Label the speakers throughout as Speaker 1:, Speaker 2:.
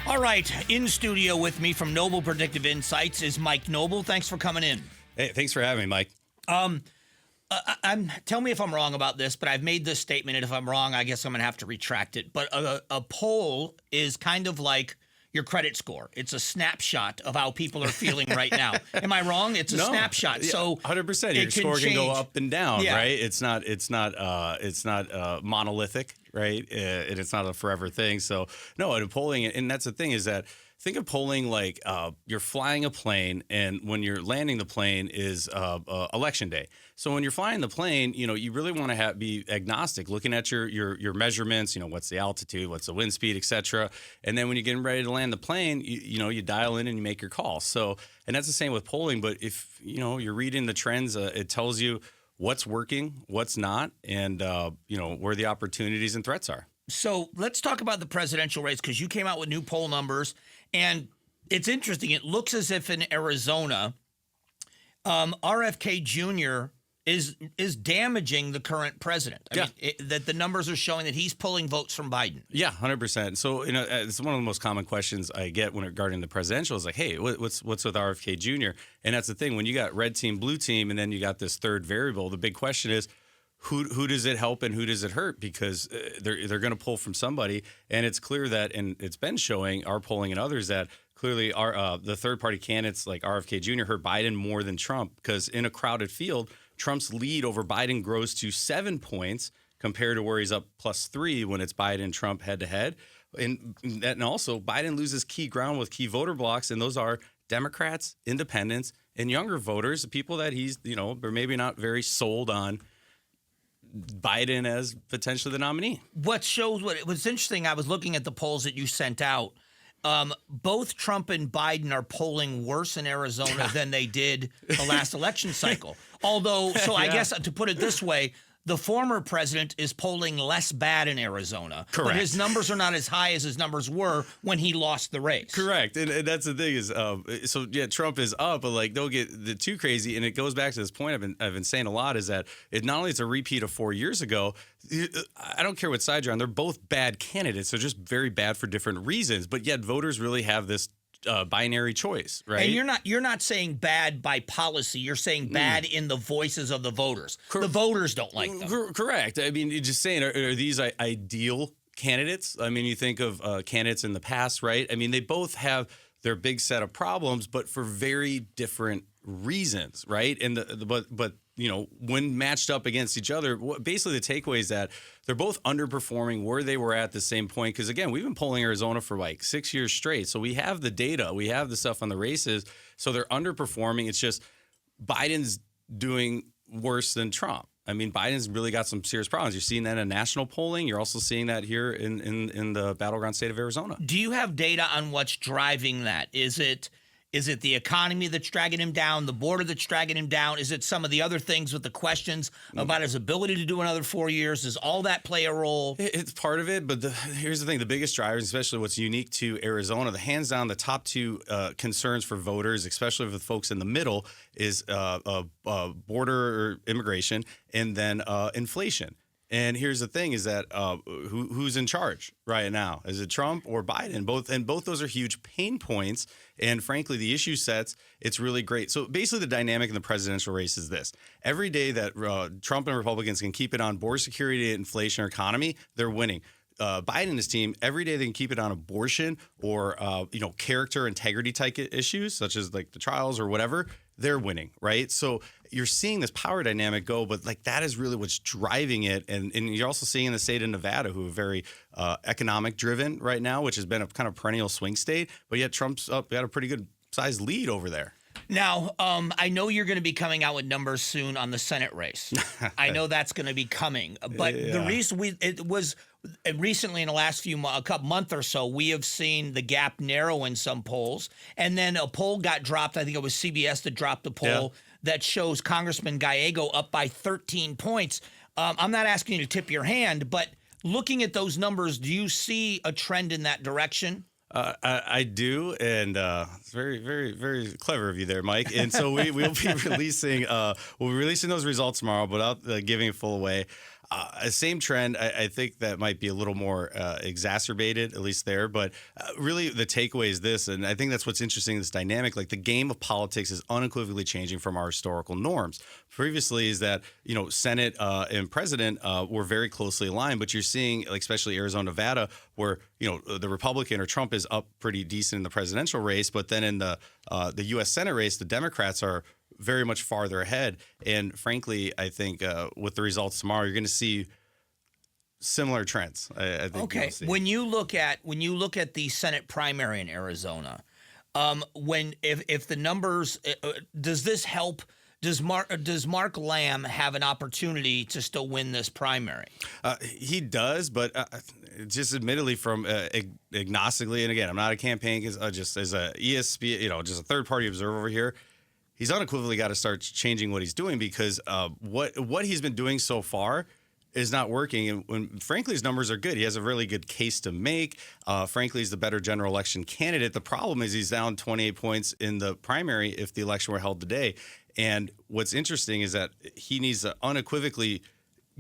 Speaker 1: All right, in studio with me from Noble Predictive Insights is Mike Noble. Thanks for coming in.
Speaker 2: Hey, thanks for having me, Mike.
Speaker 1: Tell me if I'm wrong about this, but I've made this statement, and if I'm wrong, I guess I'm going to have to retract it. But a poll is kind of like your credit score. It's a snapshot of how people are feeling right now. Am I wrong? It's a snapshot.
Speaker 2: Yeah,
Speaker 1: So
Speaker 2: 100%. Your score can go up and down,
Speaker 1: Yeah.
Speaker 2: right? It's not monolithic, right? And it's not a forever thing. So no, and polling, and that's the thing is that think of polling like you're flying a plane, and when you're landing the plane is election day. So when you're flying the plane, you really want to be agnostic, looking at your measurements. What's the altitude, what's the wind speed, etc. And then when you're getting ready to land the plane, you dial in and you make your call. So, and that's the same with polling. But if you're reading the trends, it tells you what's working, what's not, and where the opportunities and threats are.
Speaker 1: So let's talk about the presidential race, because you came out with new poll numbers, and it's interesting. It looks as if in Arizona, RFK Jr. is damaging the current president. I mean, that the numbers are showing that he's pulling votes from Biden.
Speaker 2: Yeah, 100%. So it's one of the most common questions I get when regarding the presidential is like, hey, what's with RFK Jr.? And that's the thing, when you got red team, blue team, and then you got this third variable, the big question is, who does it help and who does it hurt? Because they're going to pull from somebody, and it's clear that, and it's been showing our polling and others that clearly the third party candidates like RFK Jr. hurt Biden more than Trump, because in a crowded field, Trump's lead over Biden grows to 7 points compared to where he's up +3 when it's Biden and Trump head to head, and also Biden loses key ground with key voter blocks, and those are Democrats, independents, and younger voters, people that he's are maybe not very sold on Biden as potentially the nominee.
Speaker 1: What's interesting, I was looking at the polls that you sent out. Both Trump and Biden are polling worse in Arizona than they did the last election cycle. Although, I guess to put it this way, the former president is polling less bad in Arizona.
Speaker 2: Correct.
Speaker 1: But his numbers are not as high as his numbers were when he lost the race.
Speaker 2: Correct. And that's the thing is, Trump is up, but don't get too crazy. And it goes back to this point I've been saying a lot, is that it not only it's a repeat of 4 years ago. I don't care what side you're on. They're both bad candidates. They're just very bad for different reasons. But yet voters really have this binary choice, right?
Speaker 1: And you're not saying bad by policy. You're saying bad in the voices of the voters. The voters don't like them.
Speaker 2: Correct. I mean, you're just saying, are these ideal candidates? I mean, you think of candidates in the past, right? I mean, they both have their big set of problems, but for very different reasons, right? And but when matched up against each other, basically the takeaway is that they're both underperforming where they were at the same point. Because again, we've been polling Arizona for like 6 years straight, so we have the data, we have the stuff on the races. So they're underperforming. It's just Biden's doing worse than Trump. I mean, Biden's really got some serious problems. You're seeing that in national polling. You're also seeing that here in the battleground state of Arizona.
Speaker 1: Do you have data on what's driving that? Is it the economy that's dragging him down, the border that's dragging him down? Is it some of the other things with the questions about his ability to do another 4 years? Does all that play a role?
Speaker 2: It's part of it, but here's the thing. The biggest drivers, especially what's unique to Arizona, the hands down, the top two concerns for voters, especially for folks in the middle, is border immigration and then inflation. And here's the thing is that who's in charge right now? Is it Trump or Biden? Both those are huge pain points. And frankly, the issue sets, it's really great. So basically the dynamic in the presidential race is this. Every day that Trump and Republicans can keep it on border security, inflation, or economy, they're winning. Biden and his team, every day they can keep it on abortion or character integrity type issues, such as like the trials or whatever, they're winning, right? So you're seeing this power dynamic go, but like that is really what's driving it. And you're also seeing in the state of Nevada, who are very economic driven right now, which has been a kind of perennial swing state, but yet Trump's got a pretty good sized lead over there.
Speaker 1: Now, I know you're going to be coming out with numbers soon on the Senate race. I know that's going to be coming. But the reason recently in the last month or so, we have seen the gap narrow in some polls. And then a poll got dropped. I think it was CBS that dropped the poll that shows Congressman Gallego up by 13 points. I'm not asking you to tip your hand, but looking at those numbers, do you see a trend in that direction?
Speaker 2: I do, and it's very, very, very clever of you there, Mike. And so we'll be releasing those results tomorrow, but without giving it full away. Same trend. I think that might be a little more exacerbated, at least there. But really, the takeaway is this, and I think that's what's interesting in this dynamic. Like the game of politics is unequivocally changing from our historical norms. Previously, is that Senate and President were very closely aligned, but you're seeing, like especially Arizona, Nevada, where the Republican or Trump is up pretty decent in the presidential race, but then in the U.S. Senate race, the Democrats are very much farther ahead. And frankly, I think with the results tomorrow, you're going to see similar trends. I think.
Speaker 1: Okay. When you look at the Senate primary in Arizona, if the numbers, does this help? Does Mark Lamb have an opportunity to still win this primary?
Speaker 2: He does, but just admittedly from agnostically, and again, I'm not a campaign, just as a ESP, just a third party observer over here. He's unequivocally got to start changing what he's doing because what he's been doing so far is not working. And when, frankly, his numbers are good. He has a really good case to make. Frankly, he's the better general election candidate. The problem is he's down 28 points in the primary if the election were held today. And what's interesting is that he needs to unequivocally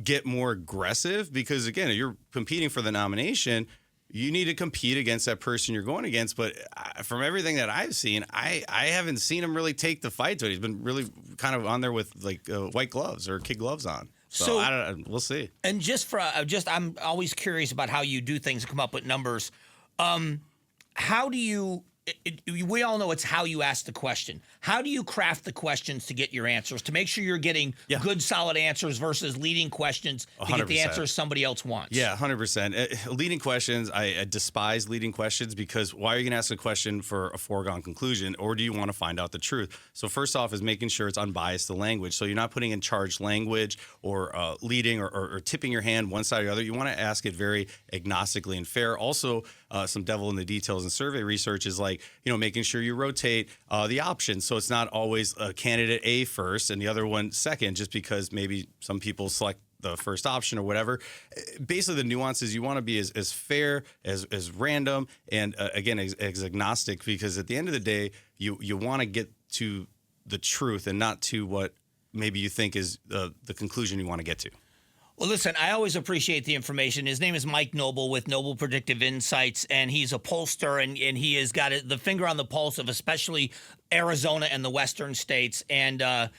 Speaker 2: get more aggressive because, again, if you're competing for the nomination, you need to compete against that person you're going against. But from everything that I've seen, I haven't seen him really take the fight to it. He's been really kind of on there with like white gloves or kid gloves on. So I don't know, we'll see.
Speaker 1: And I'm always curious about how you do things and come up with numbers. How do you? We all know it's how you ask the question. How do you craft the questions to get your answers, to make sure you're getting good, solid answers versus leading questions to 100%. Get the answers somebody else wants?
Speaker 2: Yeah, 100%. Leading questions, I despise leading questions because why are you going to ask a question for a foregone conclusion, or do you want to find out the truth? So first off is making sure it's unbiased, the language. So you're not putting in charged language or leading or tipping your hand one side or the other. You want to ask it very agnostically and fair. Also, some devil in the details and survey research is like, making sure you rotate the options. So it's not always candidate A first and the other one second, just because maybe some people select the first option or whatever. Basically, the nuances, you want to be as fair, as random, and again, as agnostic, because at the end of the day, you want to get to the truth and not to what maybe you think is the conclusion you want to get to.
Speaker 1: Well, listen, I always appreciate the information. His name is Mike Noble with Noble Predictive Insights, and he's a pollster, and he has got the finger on the pulse of especially Arizona and the western states. And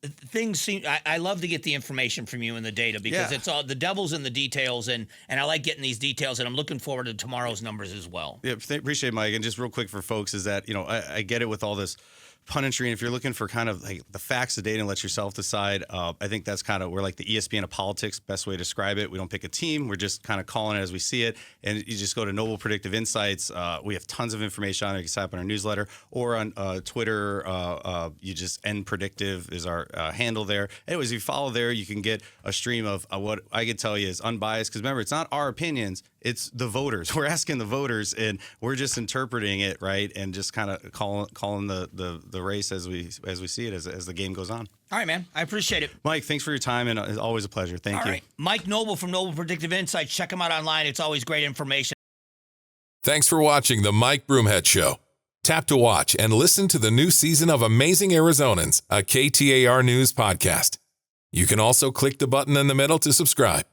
Speaker 1: things seem. I love to get the information from you and the data because it's all the devil's in the details, and I like getting these details, and I'm looking forward to tomorrow's numbers as well.
Speaker 2: Yeah, appreciate it, Mike. And just real quick for folks is that I get it with all this punditry, and if you're looking for kind of like the facts, the data, and let yourself decide, I think that's kind of we're like the ESPN of politics, best way to describe it. We don't pick a team, we're just kind of calling it as we see it. And you just go to Noble Predictive Insights. We have tons of information on it. You can sign up on our newsletter or on Twitter. You just NPredictive is our handle there. Anyways, if you follow there, you can get a stream of what I can tell you is unbiased. Because remember, it's not our opinions. It's the voters. We're asking the voters, and we're just interpreting it, right, and just kind of calling the race as we see it as the game goes on.
Speaker 1: All right, man. I appreciate it.
Speaker 2: Mike, thanks for your time, and it's always a pleasure. Thank you.
Speaker 1: All right. Mike Noble from Noble Predictive Insights. Check him out online. It's always great information.
Speaker 3: Thanks for watching The Mike Broomhead Show. Tap to watch and listen to the new season of Amazing Arizonans, a KTAR News podcast. You can also click the button in the middle to subscribe.